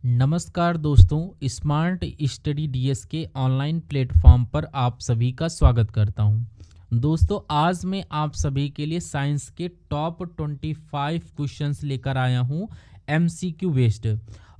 नमस्कार दोस्तों, smart study DS के ऑनलाइन प्लेटफॉर्म पर आप सभी का स्वागत करता हूं। दोस्तों, आज मैं आप सभी के लिए साइंस के टॉप 25 क्वेश्चंस लेकर आया हूं एमसीक्यू बेस्ड,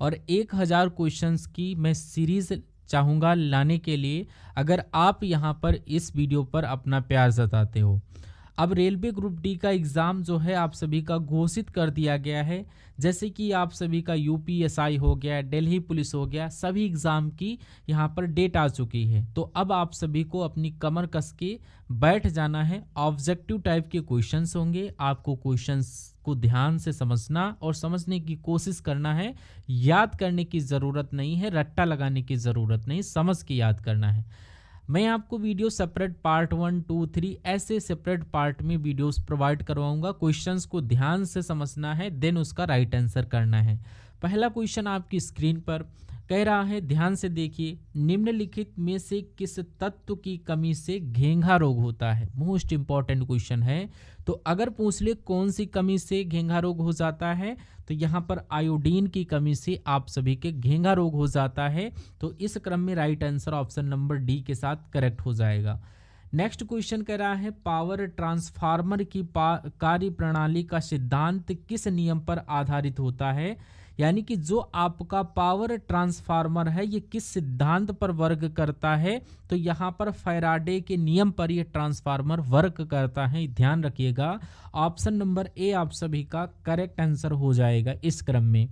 और 1000 क्वेश्चंस की मैं सीरीज चाहूँगा लाने के लिए, अगर आप यहां पर इस वीडियो पर अपना प्यार जताते हो। अब रेलवे ग्रुप डी का एग्ज़ाम जो है आप सभी का घोषित कर दिया गया है। जैसे कि आप सभी का यूपीएसआई हो गया, दिल्ली पुलिस हो गया, सभी एग्ज़ाम की यहाँ पर डेट आ चुकी है। तो अब आप सभी को अपनी कमर कस के बैठ जाना है। ऑब्जेक्टिव टाइप के क्वेश्चंस होंगे, आपको क्वेश्चंस को ध्यान से समझना और समझने की कोशिश करना है। याद करने की ज़रूरत नहीं है, रट्टा लगाने की ज़रूरत नहीं, समझ के याद करना है। मैं आपको वीडियो सेपरेट पार्ट 1, 2, 3 ऐसे सेपरेट पार्ट में वीडियोस प्रोवाइड करवाऊंगा। क्वेश्चंस को ध्यान से समझना है, देन उसका राइट आंसर करना है। पहला क्वेश्चन आपकी स्क्रीन पर कह रहा है, ध्यान से देखिए, निम्नलिखित में से किस तत्व की कमी से घेंघा रोग होता है। मोस्ट इंपॉर्टेंट क्वेश्चन है। तो अगर पूछ ले कौन सी कमी से घेंघा रोग हो जाता है, तो यहाँ पर आयोडीन की कमी से आप सभी के घेंघा रोग हो जाता है। तो इस क्रम में right answer option number D के साथ करेक्ट हो जाएगा। नेक्स्ट क्वेश्चन कह रहा है, पावर ट्रांसफार्मर की कार्य प्रणाली का सिद्धांत किस नियम पर आधारित होता है। यानी कि जो आपका पावर ट्रांसफार्मर है ये किस सिद्धांत पर वर्क करता है। तो यहाँ पर फैराडे के नियम पर ये ट्रांसफार्मर वर्क करता है, ध्यान रखिएगा। ऑप्शन नंबर ए आप सभी का करेक्ट आंसर हो जाएगा इस क्रम में।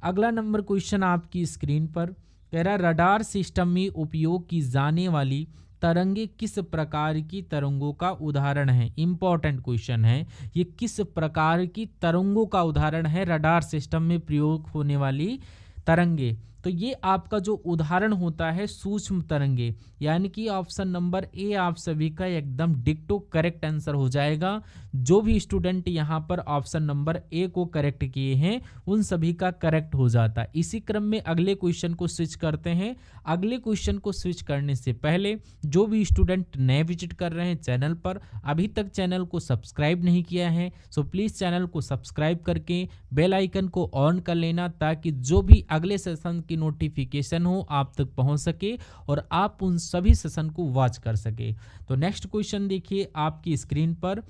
अगला नंबर क्वेश्चन आपकी स्क्रीन पर कह रहा है, रडार सिस्टम में उपयोग की जाने वाली तरंगे किस प्रकार की तरंगों का उदाहरण है। इंपॉर्टेंट क्वेश्चन है, ये किस प्रकार की तरंगों का उदाहरण है रडार सिस्टम में प्रयोग होने वाली तरंगे। तो ये आपका जो उदाहरण होता है सूक्ष्म तरंगे, यानी कि ऑप्शन नंबर ए आप सभी का एकदम डिक्टो करेक्ट आंसर हो जाएगा। जो भी स्टूडेंट यहाँ पर ऑप्शन नंबर ए को करेक्ट किए हैं उन सभी का करेक्ट हो जाता है। इसी क्रम में अगले क्वेश्चन को स्विच करते हैं। अगले क्वेश्चन को स्विच करने से पहले जो भी स्टूडेंट नए विजिट कर रहे हैं चैनल पर, अभी तक चैनल को सब्सक्राइब नहीं किया है, सो प्लीज़ चैनल को सब्सक्राइब करके बेल आइकन को ऑन कर लेना, ताकि जो भी अगले सेशन की नोटिफिकेशन हो आप तक पहुंच सके और आप उन सभी सेशन को वॉच कर सके। तो नेक्स्ट क्वेश्चन देखिए आपकी स्क्रीन पर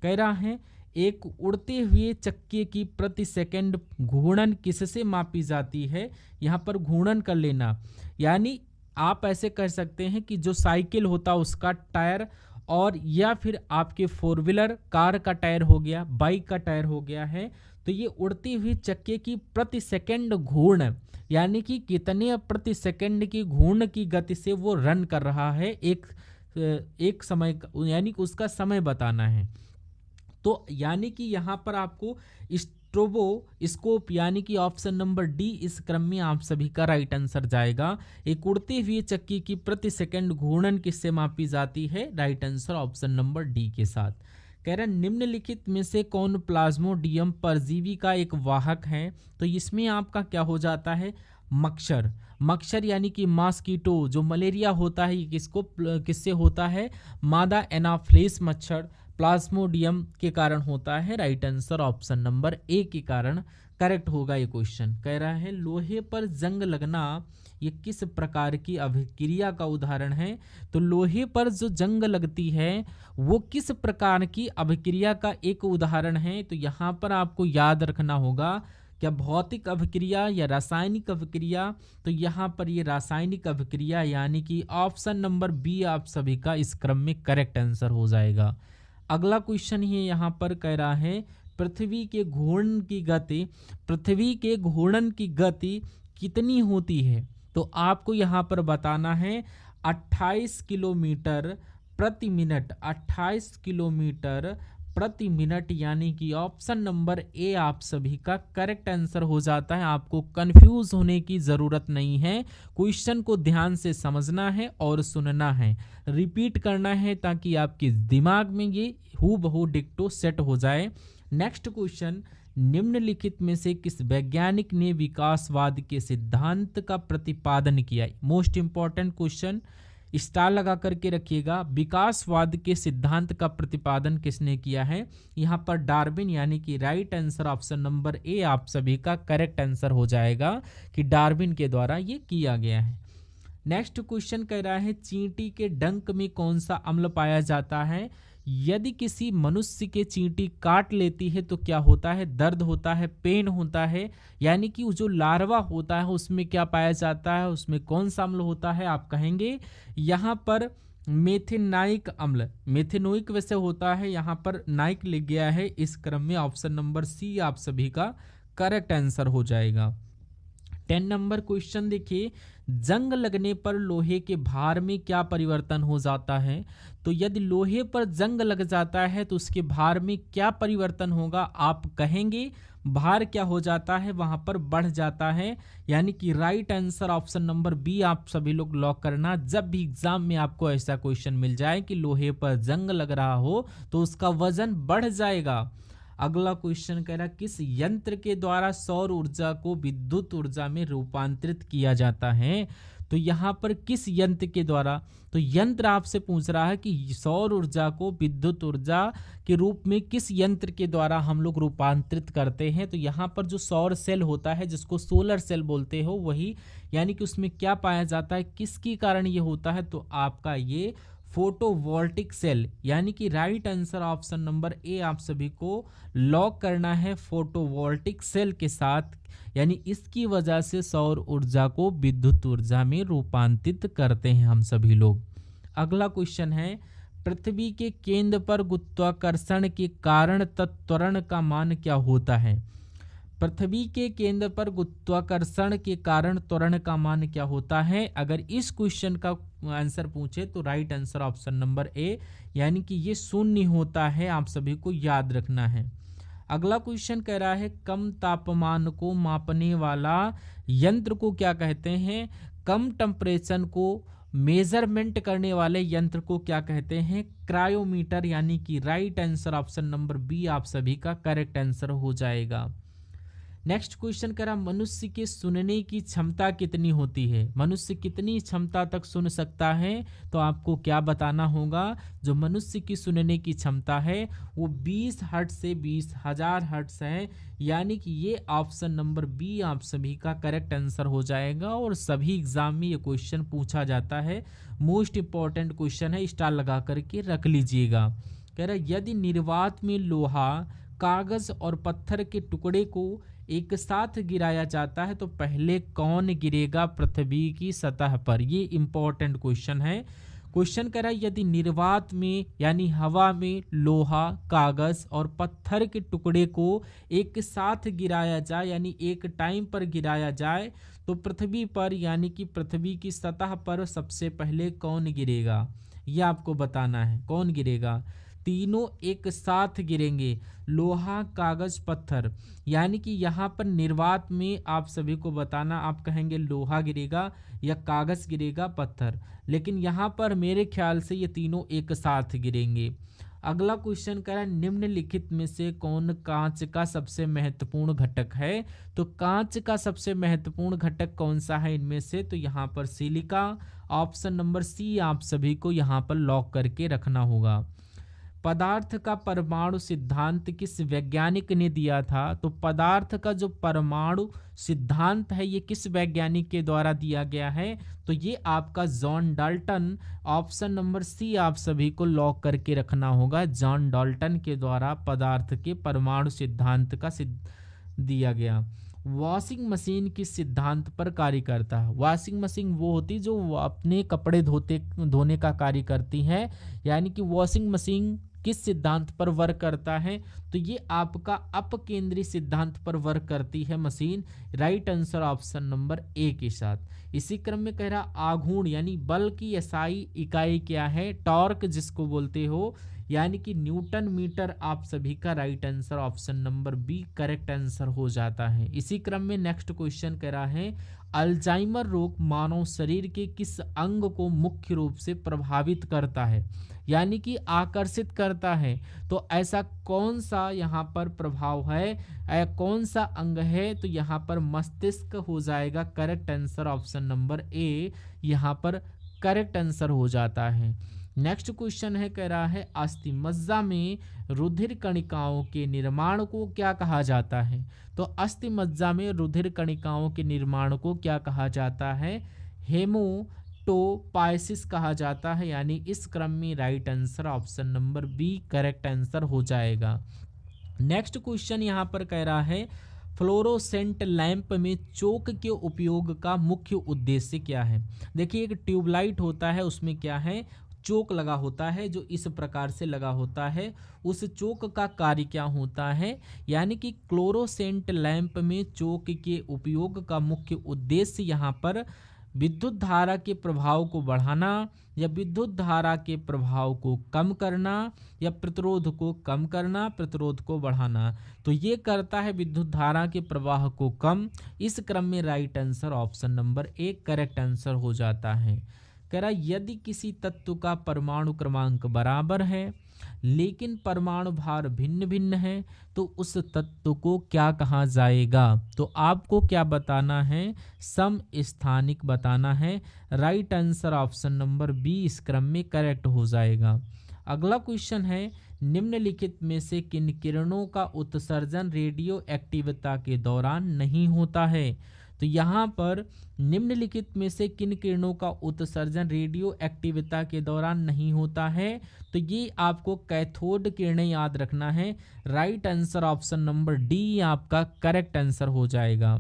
कह रहा है, एक उड़ते हुए चक्के की प्रति सेकंड घूर्णन किससे मापी जाती है। यहाँ पर घूर्णन कर लेना, यानी आप ऐसे कह सकते हैं कि जो साइकिल होता है उसका टायर, और या फिर आपके फोर व्हीलर कार का टायर हो गया, बाइक का टायर हो गया है। तो ये उड़ती हुई चक्के की प्रति सेकंड घूर्ण, यानी कि कितने प्रति सेकंड की घूर्ण की गति से वो रन कर रहा है एक समय, यानी कि उसका समय बताना है। तो यानी कि यहाँ पर आपको स्ट्रोबोस्कोप यानी कि ऑप्शन नंबर डी इस क्रम में आप सभी का राइट आंसर जाएगा। एक उड़ती हुई चक्की की प्रति सेकंड घूर्णन किससे मापी जाती है, right answer option number D के साथ। कह रहे हैं, निम्नलिखित में से कौन प्लाज्मोडियम परजीवी का एक वाहक है। तो इसमें आपका क्या हो जाता है, मच्छर। मच्छर यानी कि मॉस्किटो, जो मलेरिया होता है ये किससे होता है, मादा एनाफ्लेस मच्छर प्लाज्मोडियम के कारण होता है। Right answer option number A के कारण करेक्ट होगा ये क्वेश्चन। कह रहा है, लोहे पर जंग लगना ये किस प्रकार की अभिक्रिया का उदाहरण है। तो लोहे पर जो जंग लगती है वो किस प्रकार की अभिक्रिया का एक उदाहरण है। तो यहाँ पर आपको याद रखना होगा, क्या भौतिक अभिक्रिया या रासायनिक अभिक्रिया। तो यहाँ पर ये रासायनिक अभिक्रिया, यानी कि ऑप्शन नंबर बी आप सभी का इस क्रम में करेक्ट आंसर हो जाएगा। अगला क्वेश्चन ही यहाँ पर कह रहा है, पृथ्वी के घूर्णन की गति कितनी होती है। तो आपको यहाँ पर बताना है 28 किलोमीटर प्रति मिनट, 28 किलोमीटर प्रति मिनट, यानी कि ऑप्शन नंबर ए आप सभी का करेक्ट आंसर हो जाता है। आपको कंफ्यूज होने की ज़रूरत नहीं है, क्वेश्चन को ध्यान से समझना है और सुनना है, रिपीट करना है, ताकि आपके दिमाग में ये हूबहू डिक्टो सेट हो जाए। नेक्स्ट क्वेश्चन, निम्नलिखित में से किस वैज्ञानिक ने विकासवाद के सिद्धांत का प्रतिपादन किया। मोस्ट इंपॉर्टेंट क्वेश्चन, स्टार लगा करके रखिएगा। विकासवाद के सिद्धांत का प्रतिपादन किसने किया है? यहाँ पर डार्विन, यानी कि right answer option number A आप सभी का करेक्ट आंसर हो जाएगा कि डार्विन के द्वारा ये किया गया है। नेक्स्ट क्वेश्चन कह रहा है चींटी के डंक में कौन सा अम्ल पाया जाता है? यदि किसी मनुष्य के चींटी काट लेती है तो क्या होता है? दर्द होता है, पेन होता है, यानी कि जो लार्वा होता है उसमें क्या पाया जाता है, उसमें कौन सा अम्ल होता है? आप कहेंगे यहाँ पर मेथेनाइक अम्ल, मेथेनोइक वैसे होता है, यहाँ पर नाइक लिख गया है इस क्रम में। ऑप्शन नंबर सी आप सभी का करेक्ट आंसर हो जाएगा। 10 नंबर क्वेश्चन देखिए, जंग लगने पर लोहे के भार में क्या परिवर्तन हो जाता है? तो यदि लोहे पर जंग लग जाता है तो उसके भार में क्या परिवर्तन होगा? आप कहेंगे भार क्या हो जाता है? वहां पर बढ़ जाता है, यानी कि right answer option number B आप सभी लोग लॉक करना। जब भी एग्जाम में आपको ऐसा क्वेश्चन मिल जाए कि लोहे पर जंग लग रहा हो तो उसका वजन बढ़ जाएगा। अगला क्वेश्चन कह रहा किस यंत्र के द्वारा सौर ऊर्जा को विद्युत ऊर्जा में रूपांतरित किया जाता है? तो यहाँ पर किस यंत्र के द्वारा, तो यंत्र आपसे पूछ रहा है कि सौर ऊर्जा को विद्युत ऊर्जा के रूप में किस यंत्र के द्वारा हम लोग रूपांतरित करते हैं? तो यहाँ पर जो सौर सेल होता है जिसको सोलर सेल बोलते हो वही, यानी कि उसमें क्या पाया जाता है, किसके कारण ये होता है? तो आपका ये फोटोवोल्टिक सेल, यानी कि right answer option number A आप सभी को लॉक करना है फोटोवोल्टिक सेल के साथ, यानी इसकी वजह से सौर ऊर्जा को विद्युत ऊर्जा में रूपांतरित करते हैं हम सभी लोग। अगला क्वेश्चन है पृथ्वी के केंद्र पर गुरुत्वाकर्षण के कारण त्वरण का मान क्या होता है? पृथ्वी के केंद्र पर गुरुत्वाकर्षण के कारण त्वरण का मान क्या होता है? अगर इस क्वेश्चन का आंसर पूछे तो right answer option number A, यानी कि ये शून्य होता है, आप सभी को याद रखना है। अगला क्वेश्चन कह रहा है कम तापमान को मापने वाला यंत्र को क्या कहते हैं? कम टेम्परेचर को मेजरमेंट करने वाले यंत्र को क्या कहते हैं? क्रायोमीटर, यानी कि right answer option number B आप सभी का करेक्ट आंसर हो जाएगा। नेक्स्ट क्वेश्चन कह रहा मनुष्य के सुनने की क्षमता कितनी होती है? मनुष्य कितनी क्षमता तक सुन सकता है? तो आपको क्या बताना होगा? जो मनुष्य की सुनने की क्षमता है वो 20 हर्ट्ज से 20,000 हर्ट्ज है, यानी कि ये ऑप्शन नंबर बी आप सभी का करेक्ट आंसर हो जाएगा। और सभी एग्जाम में ये क्वेश्चन पूछा जाता है, मोस्ट इंपॉर्टेंट क्वेश्चन है, स्टार लगा करके रख लीजिएगा। कह रहा यदि निर्वात में लोहा, कागज और पत्थर के टुकड़े को एक साथ गिराया जाता है तो पहले कौन गिरेगा पृथ्वी की सतह पर? ये इंपॉर्टेंट क्वेश्चन है। क्वेश्चन कह रहा है यदि निर्वात में यानी हवा में लोहा, कागज और पत्थर के टुकड़े को एक साथ गिराया जाए, यानी एक टाइम पर गिराया जाए तो पृथ्वी पर यानी कि पृथ्वी की सतह पर सबसे पहले कौन गिरेगा? ये आपको बताना है, कौन गिरेगा? तीनों एक साथ गिरेंगे, लोहा, कागज, पत्थर, यानी कि यहाँ पर निर्वात में आप सभी को बताना, आप कहेंगे लोहा गिरेगा या कागज गिरेगा, पत्थर, लेकिन यहाँ पर मेरे ख्याल से ये तीनों एक साथ गिरेंगे। अगला क्वेश्चन कह रहा है निम्नलिखित में से कौन कांच का सबसे महत्वपूर्ण घटक है? तो कांच का सबसे महत्वपूर्ण घटक कौन सा है इनमें से? तो यहाँ पर सिलिका, ऑप्शन नंबर सी आप सभी को यहाँ पर लॉक करके रखना होगा। पदार्थ का परमाणु सिद्धांत किस वैज्ञानिक ने दिया था? तो पदार्थ का जो परमाणु सिद्धांत है ये किस वैज्ञानिक के द्वारा दिया गया है? तो ये आपका John Dalton, option number C आप सभी को लॉक करके रखना होगा। जॉन डाल्टन के द्वारा पदार्थ के परमाणु सिद्धांत का दिया गया। वॉशिंग मशीन किस सिद्धांत पर कार्य करता है? वॉशिंग मशीन वो होती जो अपने कपड़े धोने का कार्य करती है, यानी कि वॉशिंग मशीन किस सिद्धांत पर वर्क करता है? तो ये आपका अपकेंद्री सिद्धांत पर वर्क करती है machine, right answer option number A के साथ। इसी क्रम में कह रहा आघूर्ण यानी बल की एसआई इकाई क्या है? टॉर्क जिसको बोलते हो, यानी कि न्यूटन मीटर आप सभी का right answer option number B correct answer हो जाता है। इसी क्रम में नेक्स्ट क्वेश्चन कह रहा है अल्जाइमर रोग मानव शरीर के किस अंग को मुख्य रूप से प्रभावित करता है, यानी कि आकर्षित करता है? तो ऐसा कौन सा यहाँ पर प्रभाव है, कौन सा अंग है? तो यहाँ पर मस्तिष्क हो जाएगा correct answer option number A, यहाँ पर करेक्ट आंसर हो जाता है। नेक्स्ट क्वेश्चन है, कह रहा है अस्थि मज्जा में रुधिर कणिकाओं के निर्माण को क्या कहा जाता है। तो अस्थि मज्जा में रुधिर कणिकाओं के निर्माण को क्या कहा जाता है, हेमोटोपाइसिस कहा जाता है। यानी इस क्रम में right answer option number B correct answer हो जाएगा। नेक्स्ट क्वेश्चन यहाँ पर कह रहा है फ्लोरोसेंट लैंप में चोक के उपयोग का मुख्य उद्देश्य क्या है। देखिए एक ट्यूबलाइट होता है, उसमें क्या है, चोक लगा होता है, जो इस प्रकार से लगा होता है। उस चोक का कार्य क्या होता है, यानी कि क्लोरोसेंट लैंप में चोक के उपयोग का मुख्य उद्देश्य यहाँ पर विद्युत धारा के प्रभाव को बढ़ाना या विद्युत धारा के प्रभाव को कम करना या प्रतिरोध को कम करना, प्रतिरोध को बढ़ाना। तो ये करता है विद्युत धारा के प्रवाह को कम। इस क्रम में right answer option number A correct answer हो जाता है। कह रहा यदि किसी तत्व का परमाणु क्रमांक बराबर है लेकिन परमाणु भार भिन्न भिन्न है तो उस तत्व को क्या कहा जाएगा। तो आपको क्या बताना है, समस्थानिक बताना है। Right answer option number B इस क्रम में करेक्ट हो जाएगा। अगला क्वेश्चन है निम्नलिखित में से किन किरणों का उत्सर्जन रेडियो एक्टिविता के दौरान नहीं होता है। तो यहाँ पर निम्नलिखित में से किन किरणों का उत्सर्जन रेडियो एक्टिविता के दौरान नहीं होता है। तो ये आपको कैथोड किरणें याद रखना है। Right answer option number D आपका करेक्ट आंसर हो जाएगा।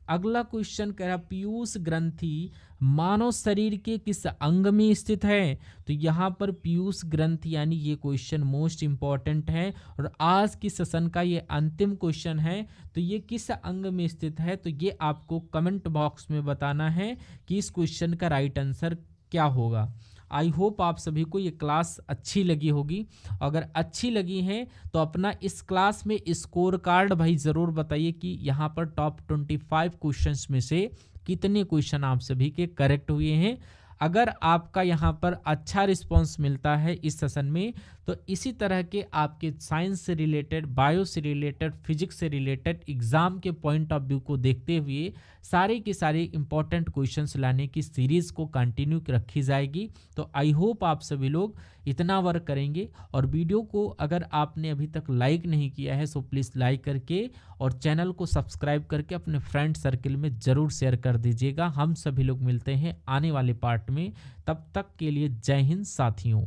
अगला क्वेश्चन कह रहा पीयूष ग्रंथि मानव शरीर के किस अंग में स्थित है। तो यहाँ पर पीयूष ग्रंथि यानी ये क्वेश्चन मोस्ट इंपॉर्टेंट है और आज की सेशन का ये अंतिम क्वेश्चन है। तो ये किस अंग में स्थित है, तो ये आपको कमेंट बॉक्स में बताना है कि इस क्वेश्चन का राइट आंसर क्या होगा। आई होप आप सभी को ये क्लास अच्छी लगी होगी। अगर अच्छी लगी है तो अपना इस क्लास में स्कोर कार्ड भाई ज़रूर बताइए कि यहाँ पर टॉप 25 क्वेश्चंस में से कितने क्वेश्चन आप सभी के करेक्ट हुए हैं। अगर आपका यहाँ पर अच्छा रिस्पांस मिलता है इस सेशन में तो इसी तरह के आपके साइंस से रिलेटेड, बायो से रिलेटेड, फिजिक्स से रिलेटेड एग्जाम के पॉइंट ऑफ व्यू को देखते हुए सारे के सारे इंपॉर्टेंट क्वेश्चंस लाने की सीरीज़ को कंटिन्यू रखी जाएगी। तो आई होप आप सभी लोग इतना वर्क करेंगे और वीडियो को अगर आपने अभी तक लाइक नहीं किया है सो प्लीज़ लाइक करके और चैनल को सब्सक्राइब करके अपने फ्रेंड सर्किल में ज़रूर शेयर कर दीजिएगा। हम सभी लोग मिलते हैं आने वाले पार्ट में, तब तक के लिए जय हिंद साथियों।